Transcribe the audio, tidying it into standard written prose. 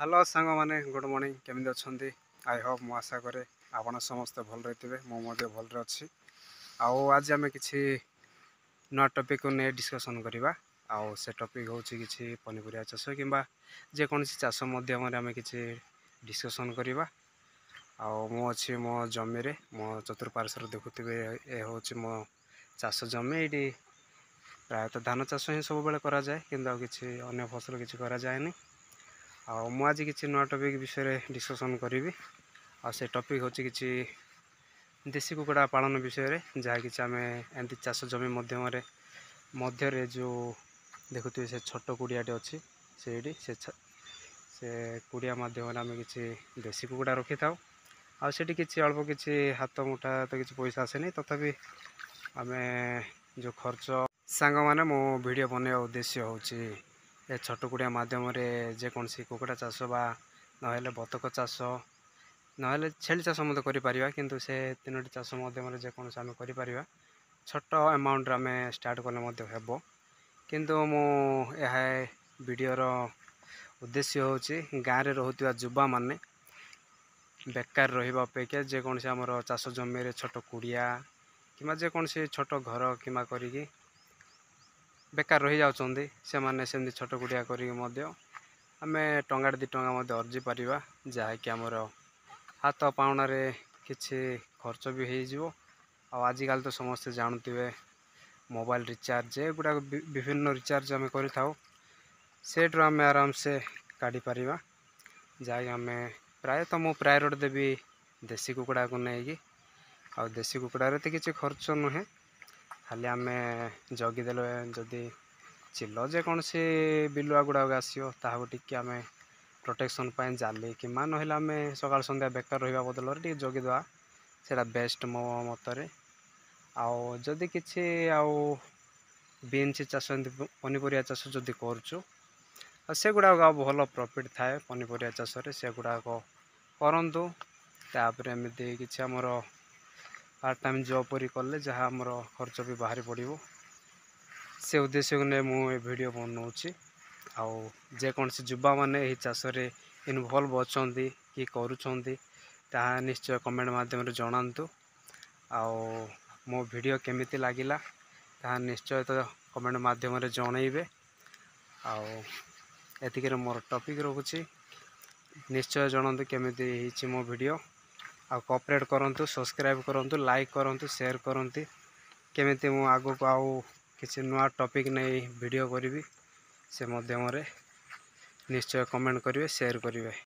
Hello सांग माने good morning केमी अच्छी आई होप मु आशा करे आपण समस्ते भल रही मुझे भल अच्छी आज आम कि नुआ टॉपिक को नहीं डिस्कसन करवा से टॉपिक हूँ कि पनीपरिया चाष कि जेकोसी चाष आम कि डिस्कसन करवा अच्छी मो जमी रे मो चतुर्पार्श्वर देखुवे ये हूँ मो चाष जमी ये प्रायतः धान चाष ही सब बेले कराए कि अन्य फसल किसी कराए आज किसी नुआ टॉपिक विषय डिस्कसन करी से टॉपिक हूँ कि देसी कुकुड़ा पालन विषय जहाँ कि आम एमती चाष जमी मध्य जो देखुए से छोट कुड़ियाटे अच्छी से कुड़िया मध्यम आम कि देसी कुकुड़ा रखी था आठी कि अल्प कि हाथ मुठा तो किसी पैसा आसेनी तथापि आम जो खर्च सांग मैंने मो वीडियो बनवा उद्देश्य हूँ ए छोट कुड़िया मध्यम जेकोसी कुकुड़ा चाष बा ना बतक चाष ना छेली चाष कर किंतु से तीनो चाष मध्यम जेकोसी आम कर छोट अमाउंट आम स्टार्ट कले हेब किंतु मु यह वीडियोर उद्देश्य हूँ गाँव में रोहुवा युवा माने बेकार रहा अपेक्षा जेकोसी आमर चाष जमी छोट कुड़िया कि जेकोसी छोट घर कि करी बेकार रही जाउछन्ति से माने सेमती छोट कुड़िया करी आम टंगा 2 टंका अर्जी पारिबा जहाँकि आमर हाथ पाउना किछि खर्च भी हो आजिकल तो समस्ते जानते मोबाइल रिचार्ज गुड़ा विभिन्न रिचार्ज आम कर आम आराम से काढ़ी पारिबा जहाँकि आम प्रायतः मु प्रायोरिटी देवी देसी कुकुड़ा को लेकिन देसी कुकुड़ा तो किसी खर्च नुहे खाली आम जगिदेले जदि चिल जेकोसी बिलुआ गुड़ाक आसो टी आम प्रोटेक्शन जाली कि ना आम सकाल संध्या बेकार रहा बदल टे जगिदे से बेस्ट मो मतरे आदि किसी बीन्स चाष पनीपरिया चाष जदि करुचु से गुड़ाक भल प्रॉफिट थाए पनीपरिया चाष से गुड़ाक करंतु तापर एमती किसी आमर पार्ट टाइम जॉब परी कले जहाँ आमर खर्च भी बाहरी पड़ो से उद्देश्य को नहीं मुझे वीडियो बनाऊँगी जेकोसी युवा मैंने चाष इनवल्व अच्छा कि करुँच निश्चय कमेंट माध्यम जनातु मो वीडियो केमिति लगिला निश्चय तो कमेंट माध्यम जनइबे एतिक मोर टॉपिक रखुची निश्चय जनातु केमिति मो वीडियो कोऑपरेट करंतु सब्सक्राइब करंतु लाइक करंतु शेयर करंतु केमिति मु आगो को आउ किसी नुआ टॉपिक नहीं वीडियो करी से मध्यम निश्चय कमेंट करेंगे शेयर करेंगे।